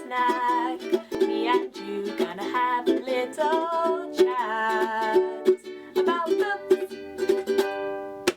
snack. Me and you gonna have a little chat about books.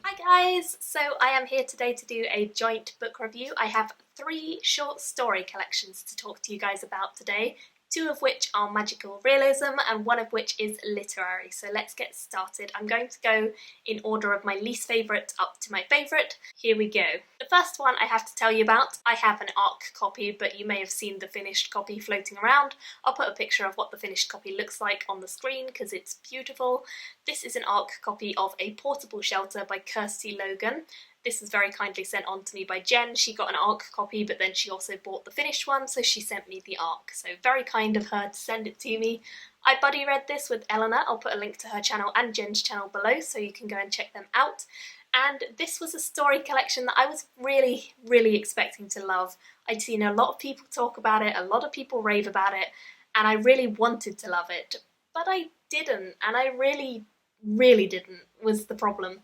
Hi guys! So I am here today to do a joint book review. I have 3 short story collections to talk to you guys about today. 2 of which are magical realism and 1 of which is literary. So let's get started. I'm going to go in order of my least favourite up to my favourite. Here we go. The first one I have to tell you about, I have an ARC copy, but you may have seen the finished copy floating around. I'll put a picture of what the finished copy looks like on the screen because it's beautiful. This is an ARC copy of A Portable Shelter by Kirsty Logan. This was very kindly sent on to me by Jen. She got an ARC copy, but then she also bought the finished one, so she sent me the ARC. So very kind of her to send it to me. I buddy read this with Eleanor. I'll put a link to her channel and Jen's channel below, so you can go and check them out. And this was a story collection that I was really, really expecting to love. I'd seen a lot of people talk about it, a lot of people rave about it, and I really wanted to love it. But I didn't, and I really, really didn't, was the problem.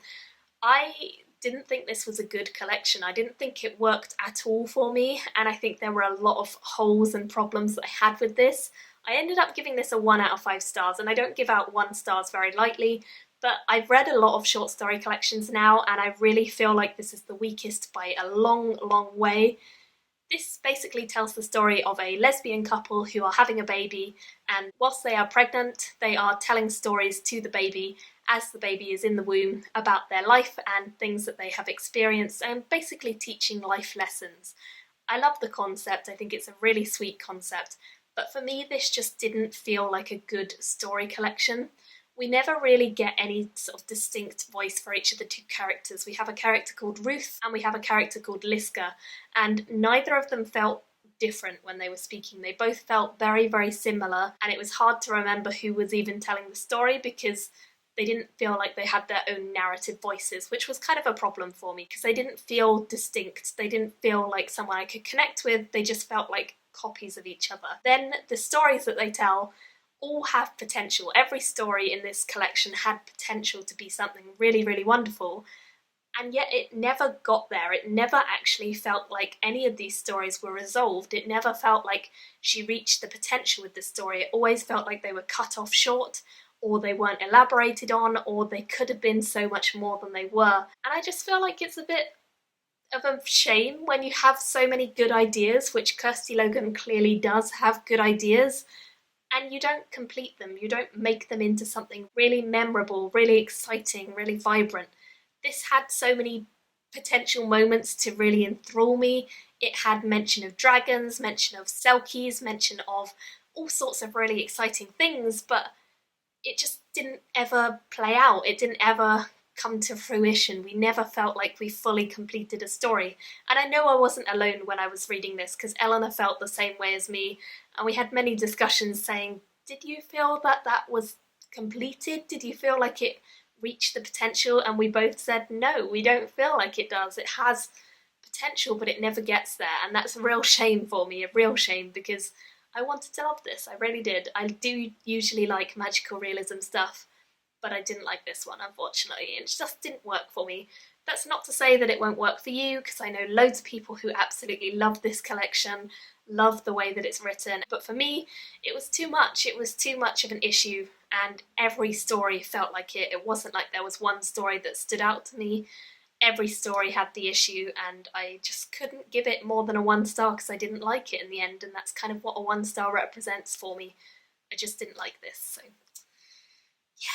I didn't think this was a good collection. I didn't think it worked at all for me, and I think there were a lot of holes and problems that I had with this. I ended up giving this a 1 out of 5 stars, and I don't give out 1 stars very lightly, but I've read a lot of short story collections now, and I really feel like this is the weakest by a long, long way. This basically tells the story of a lesbian couple who are having a baby, and whilst they are pregnant, they are telling stories to the baby as the baby is in the womb about their life and things that they have experienced, and basically teaching life lessons. I love the concept. I think it's a really sweet concept, but for me this just didn't feel like a good story collection. We never really get any sort of distinct voice for each of the 2 characters. We have a character called Ruth and we have a character called Liska, and neither of them felt different when they were speaking. They both felt very, very similar, and it was hard to remember who was even telling the story because they didn't feel like they had their own narrative voices, which was kind of a problem for me because they didn't feel distinct. They didn't feel like someone I could connect with. They just felt like copies of each other. Then the stories that they tell all have potential. Every story in this collection had potential to be something really, really wonderful, and yet it never got there. It never actually felt like any of these stories were resolved. It never felt like she reached the potential with the story. It always felt like they were cut off short, or they weren't elaborated on, or they could have been so much more than they were. And I just feel like it's a bit of a shame when you have so many good ideas, which Kirsty Logan clearly does have good ideas, and you don't complete them. You don't make them into something really memorable, really exciting, really vibrant. This had so many potential moments to really enthrall me. It had mention of dragons, mention of selkies, mention of all sorts of really exciting things, but it just didn't ever play out. It didn't ever come to fruition. We never felt like we fully completed a story. And I know I wasn't alone when I was reading this because Eleanor felt the same way as me, and we had many discussions saying, did you feel that that was completed? Did you feel like it reached the potential? And we both said, no, we don't feel like it does. It has potential, but it never gets there. And that's a real shame for me, a real shame, because I wanted to love this. I really did. I do usually like magical realism stuff, but I didn't like this one, unfortunately. It just didn't work for me. That's not to say that it won't work for you, because I know loads of people who absolutely love this collection, love the way that it's written, but for me, it was too much. It was too much of an issue, and every story felt like it. It wasn't like there was one story that stood out to me. Every story had the issue, and I just couldn't give it more than a 1 star because I didn't like it in the end, and that's kind of what a 1 star represents for me. I just didn't like this, so yeah.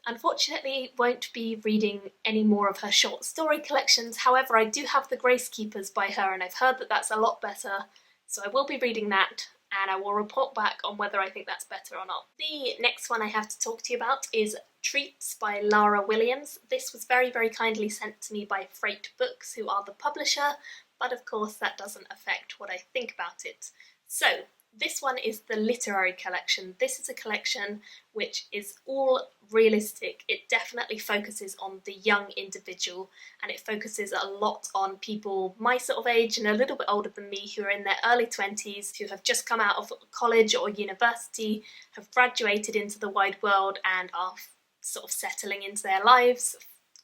Unfortunately, won't be reading any more of her short story collections. However, I do have The Grace Keepers by her, and I've heard that that's a lot better, so I will be reading that, and I will report back on whether I think that's better or not. The next one I have to talk to you about is Treats by Lara Williams. This was very, very kindly sent to me by Freight Books, who are the publisher, but of course that doesn't affect what I think about it. So, this one is the literary collection. This is a collection which is all realistic. It definitely focuses on the young individual, and it focuses a lot on people my sort of age and a little bit older than me who are in their early 20s, who have just come out of college or university, have graduated into the wide world and are sort of settling into their lives,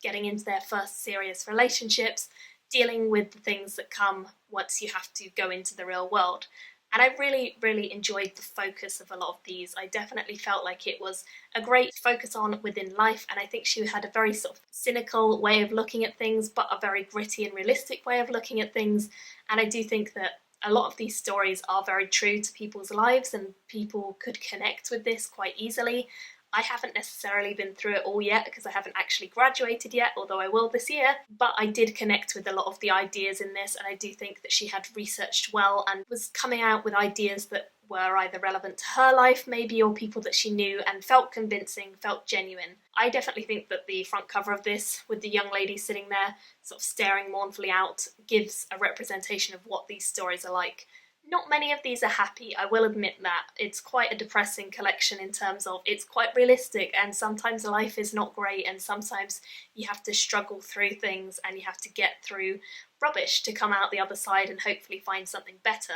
getting into their first serious relationships, dealing with the things that come once you have to go into the real world. And I really, really enjoyed the focus of a lot of these. I definitely felt like it was a great focus on within life, and I think she had a very sort of cynical way of looking at things, but a very gritty and realistic way of looking at things. And I do think that a lot of these stories are very true to people's lives, and people could connect with this quite easily. I haven't necessarily been through it all yet because I haven't actually graduated yet, although I will this year, but I did connect with a lot of the ideas in this, and I do think that she had researched well and was coming out with ideas that were either relevant to her life maybe, or people that she knew, and felt convincing, felt genuine. I definitely think that the front cover of this, with the young lady sitting there sort of staring mournfully out, gives a representation of what these stories are like. Not many of these are happy, I will admit that. It's quite a depressing collection in terms of it's quite realistic, and sometimes life is not great, and sometimes you have to struggle through things and you have to get through rubbish to come out the other side and hopefully find something better.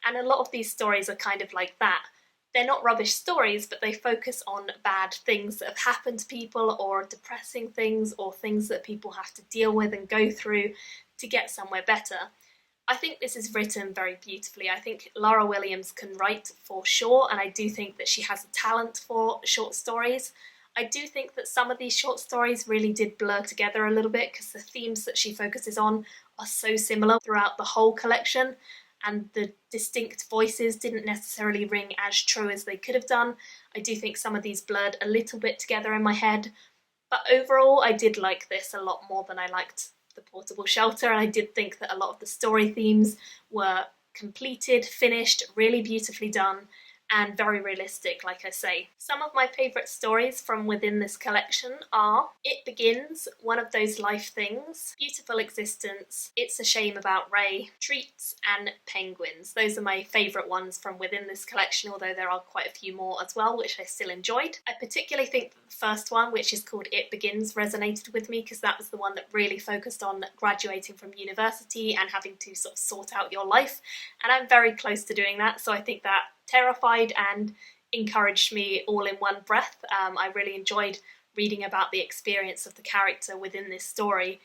And a lot of these stories are kind of like that. They're not rubbish stories, but they focus on bad things that have happened to people, or depressing things, or things that people have to deal with and go through to get somewhere better. I think this is written very beautifully. I think Lara Williams can write for sure, and I do think that she has a talent for short stories. I do think that some of these short stories really did blur together a little bit because the themes that she focuses on are so similar throughout the whole collection, and the distinct voices didn't necessarily ring as true as they could have done. I do think some of these blurred a little bit together in my head, but overall I did like this a lot more than I liked The Portable Shelter, and I did think that a lot of the story themes were completed, finished, really beautifully done, and very realistic, like I say. Some of my favourite stories from within this collection are It Begins, One of Those Life Things, Beautiful Existence, It's a Shame About Ray, Treats, and Penguins. Those are my favourite ones from within this collection, although there are quite a few more as well, which I still enjoyed. I particularly think that the first one, which is called It Begins, resonated with me because that was the one that really focused on graduating from university and having to sort of sort out your life, and I'm very close to doing that, so I think that terrified and encouraged me all in one breath. I really enjoyed reading about the experience of the character within this story,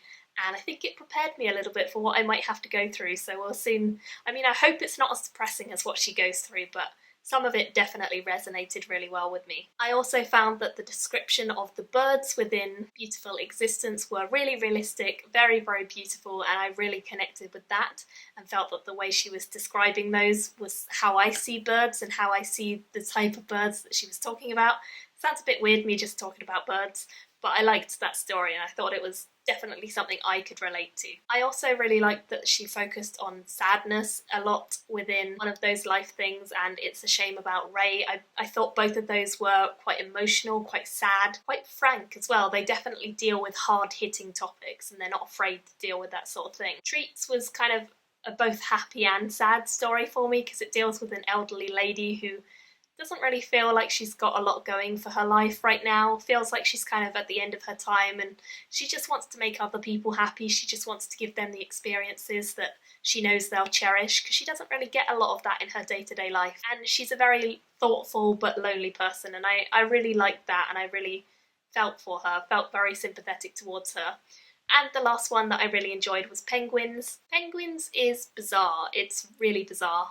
and I think it prepared me a little bit for what I might have to go through, so we'll soon. I mean, I hope it's not as depressing as what she goes through, but some of it definitely resonated really well with me. I also found that the description of the birds within Beautiful Existence were really realistic, very, very beautiful, and I really connected with that and felt that the way she was describing those was how I see birds and how I see the type of birds that she was talking about. Sounds a bit weird, me just talking about birds, but I liked that story and I thought it was definitely something I could relate to. I also really liked that she focused on sadness a lot within One of Those Life Things and It's a Shame About Ray. I thought both of those were quite emotional, quite sad, quite frank as well. They definitely deal with hard-hitting topics and they're not afraid to deal with that sort of thing. Treats was kind of a both happy and sad story for me because it deals with an elderly lady who doesn't really feel like she's got a lot going for her life right now. Feels like she's kind of at the end of her time and she just wants to make other people happy. She just wants to give them the experiences that she knows they'll cherish because she doesn't really get a lot of that in her day-to-day life. And she's a very thoughtful but lonely person, and I really liked that, and I really felt for her, felt very sympathetic towards her. And the last one that I really enjoyed was Penguins. Penguins is bizarre. It's really bizarre.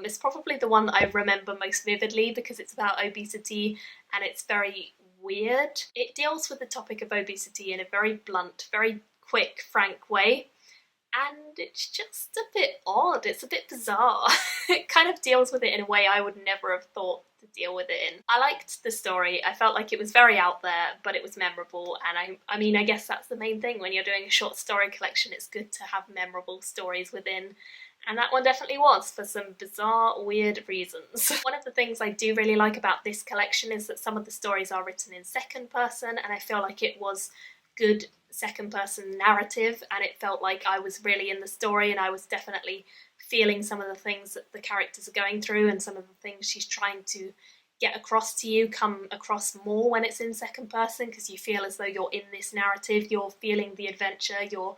It's probably the one that I remember most vividly because it's about obesity and it's very weird. It deals with the topic of obesity in a very blunt, very quick, frank way, and it's just a bit odd. It's a bit bizarre. It kind of deals with it in a way I would never have thought to deal with it in. I liked the story. I felt like it was very out there, but it was memorable, and I mean, I guess that's the main thing when you're doing a short story collection. It's good to have memorable stories within. And that one definitely was, for some bizarre, weird reasons. One of the things I do really like about this collection is that some of the stories are written in second person, and I feel like it was good second person narrative, and it felt like I was really in the story and I was definitely feeling some of the things that the characters are going through, and some of the things she's trying to get across to you come across more when it's in second person, because you feel as though you're in this narrative, you're feeling the adventure, you're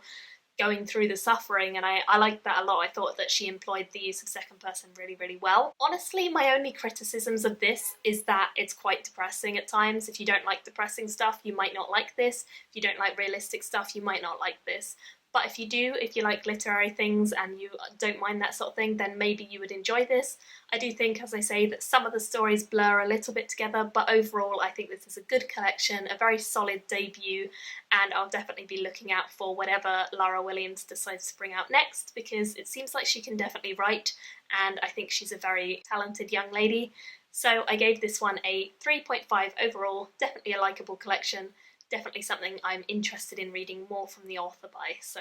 going through the suffering, and I liked that a lot. I thought that she employed the use of second person really, really well. Honestly, my only criticisms of this is that it's quite depressing at times. If you don't like depressing stuff, you might not like this. If you don't like realistic stuff, you might not like this. but if you do, if you like literary things and you don't mind that sort of thing, then maybe you would enjoy this. I do think, as I say, that some of the stories blur a little bit together, but overall I think this is a good collection, a very solid debut, and I'll definitely be looking out for whatever Lara Williams decides to bring out next, because it seems like she can definitely write, and I think she's a very talented young lady. So I gave this one a 3.5 overall, definitely a likeable collection, definitely something I'm interested in reading more from the author by, so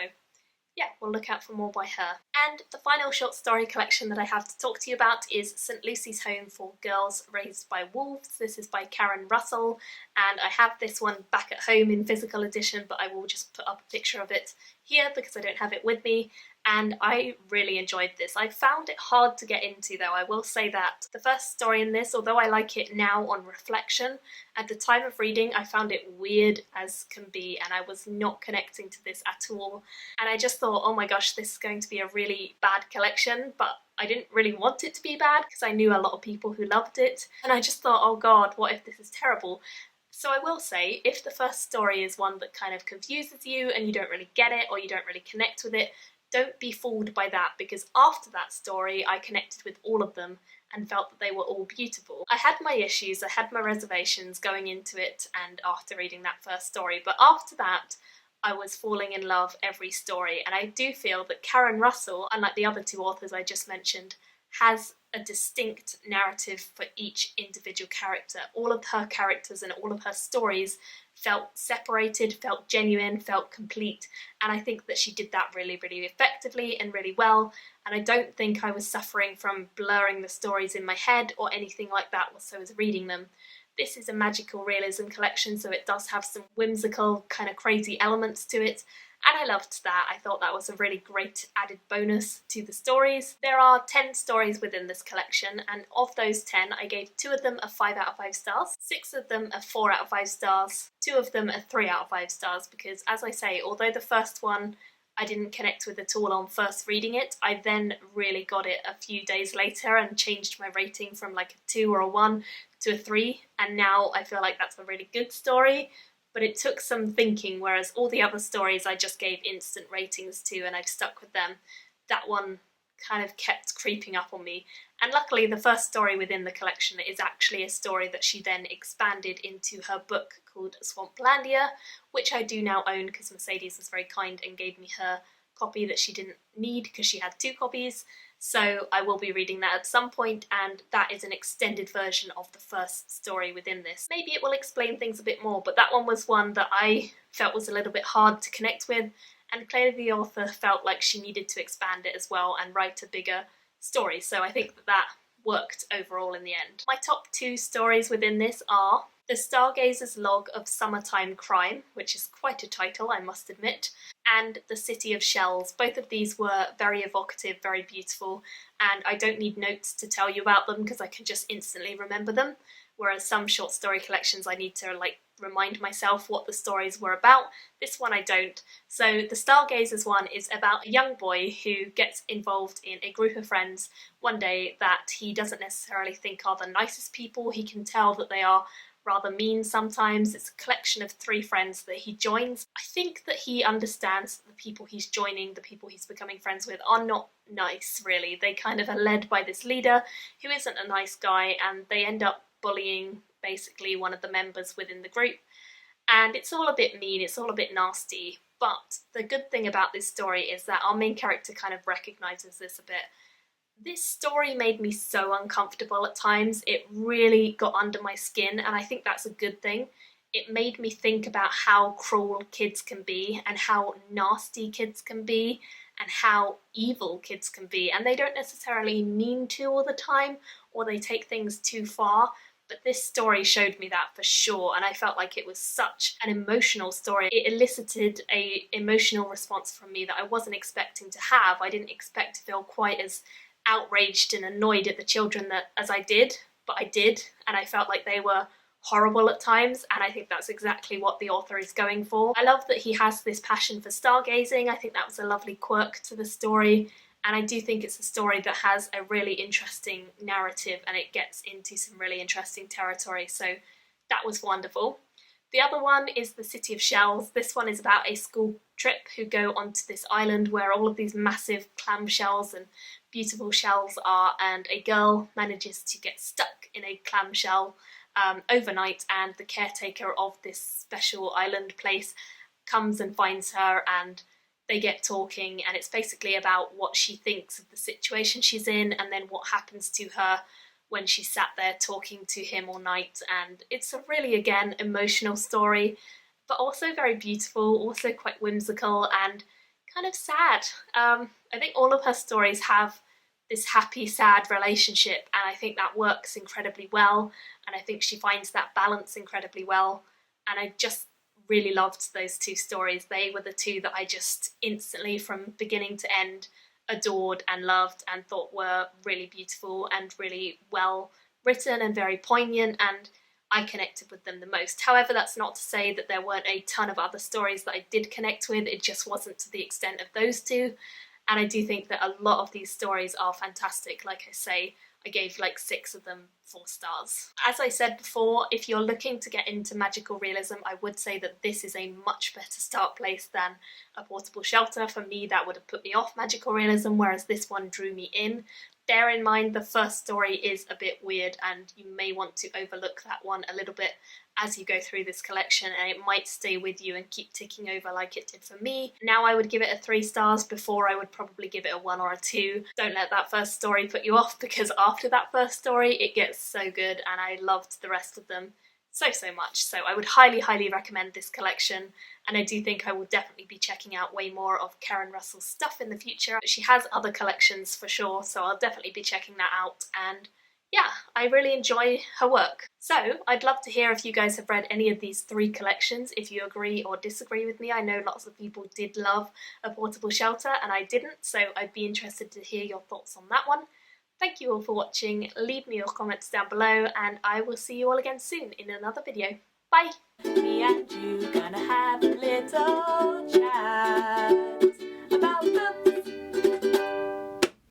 yeah, we'll look out for more by her. And the final short story collection that I have to talk to you about is St. Lucy's Home for Girls Raised by Wolves. This is by Karen Russell, and I have this one back at home in physical edition, but I will just put up a picture of it here because I don't have it with me. And I really enjoyed this. I found it hard to get into though, I will say that. The first story in this, although I like it now on reflection, at the time of reading I found it weird as can be, and I was not connecting to this at all. And I just thought, oh my gosh, this is going to be a really bad collection, but I didn't really want it to be bad because I knew a lot of people who loved it. And I just thought, oh god, what if this is terrible? So I will say, if the first story is one that kind of confuses you and you don't really get it or you don't really connect with it, don't be fooled by that, because after that story I connected with all of them and felt that they were all beautiful. I had my issues, I had my reservations going into it and after reading that first story, but after that I was falling in love every story, and I do feel that Karen Russell, unlike the other two authors I just mentioned, has a distinct narrative for each individual character. All of her characters and all of her stories felt separated, felt genuine, felt complete, and I think that she did that really, really effectively and really well, and I don't think I was suffering from blurring the stories in my head or anything like that whilst I was reading them. This is a magical realism collection, so it does have some whimsical, kind of crazy elements to it, and I loved that. I thought that was a really great added bonus to the stories. There are 10 stories within this collection, and of those 10 I gave 2 of them a 5 out of 5 stars, 6 of them a 4 out of 5 stars, 2 of them a 3 out of 5 stars, because as I say, although the first one I didn't connect with at all on first reading it, I then really got it a few days later and changed my rating from like a 2 or a 1 to a 3, and now I feel like that's a really good story. But it took some thinking, whereas all the other stories I just gave instant ratings to and I've stuck with them. That one kind of kept creeping up on me. And luckily the first story within the collection is actually a story that she then expanded into her book called Swamplandia, which I do now own because Mercedes was very kind and gave me her copy that she didn't need because she had 2 copies. So I will be reading that at some point, and that is an extended version of the first story within this. Maybe it will explain things a bit more, but that one was one that I felt was a little bit hard to connect with, and clearly the author felt like she needed to expand it as well and write a bigger story, so I think that that worked overall in the end. My top 2 stories within this are The Stargazer's Log of Summertime Crime, which is quite a title, I must admit, and The City of Shells. Both of these were very evocative, very beautiful, and I don't need notes to tell you about them because I can just instantly remember them, whereas some short story collections I need to remind myself what the stories were about. This one I don't. So the Stargazers one is about a young boy who gets involved in a group of friends one day that he doesn't necessarily think are the nicest people. He can tell that they are rather mean sometimes. It's a collection of 3 friends that he joins. I think that he understands that the people he's joining, the people he's becoming friends with, are not nice really. They kind of are led by this leader who isn't a nice guy, and they end up bullying basically one of the members within the group. And it's all a bit mean, it's all a bit nasty, but the good thing about this story is that our main character kind of recognises this a bit. This story made me so uncomfortable at times. It really got under my skin, and I think that's a good thing. It made me think about how cruel kids can be and how nasty kids can be and how evil kids can be, and they don't necessarily mean to all the time, or they take things too far, but this story showed me that for sure, and I felt like it was such an emotional story. It elicited an emotional response from me that I wasn't expecting to have. I didn't expect to feel quite as outraged and annoyed at the children as I did, but I did, and I felt like they were horrible at times, and I think that's exactly what the author is going for. I love that he has this passion for stargazing. I think that was a lovely quirk to the story, and I do think it's a story that has a really interesting narrative and it gets into some really interesting territory, so that was wonderful. The other one is The City of Shells. This one is about a school trip who go onto this island where all of these massive clam shells and beautiful shells are, and a girl manages to get stuck in a clamshell overnight, and the caretaker of this special island place comes and finds her, and they get talking, and it's basically about what she thinks of the situation she's in and then what happens to her when she sat there talking to him all night. And it's a really, again, emotional story, but also very beautiful, also quite whimsical and kind of sad. I think all of her stories have this happy, sad relationship, and I think that works incredibly well, and I think she finds that balance incredibly well, and I just really loved those two stories. They were the two that I just instantly, from beginning to end, adored and loved and thought were really beautiful and really well written and very poignant, and I connected with them the most. However, that's not to say that there weren't a ton of other stories that I did connect with, it just wasn't to the extent of those two. And I do think that a lot of these stories are fantastic. Like I say, I gave like 6 of them 4 stars. As I said before, if you're looking to get into magical realism, I would say that this is a much better start place than A Portable Shelter. For me, that would have put me off magical realism, whereas this one drew me in. Bear in mind the first story is a bit weird, and you may want to overlook that one a little bit as you go through this collection, and it might stay with you and keep ticking over like it did for me. Now I would give it a 3 stars. Before I would probably give it a 1 or a 2. Don't let that first story put you off, because after that first story it gets so good, and I loved the rest of them so much. So I would highly recommend this collection, and I do think I will definitely be checking out way more of Karen Russell's stuff in the future. She has other collections for sure, so I'll definitely be checking that out, and yeah, I really enjoy her work. So I'd love to hear if you guys have read any of these 3 collections, if you agree or disagree with me. I know lots of people did love A Portable Shelter and I didn't, so I'd be interested to hear your thoughts on that one. Thank you all for watching, leave me your comments down below, and I will see you all again soon in another video. Bye! Me and you gonna have a little chat.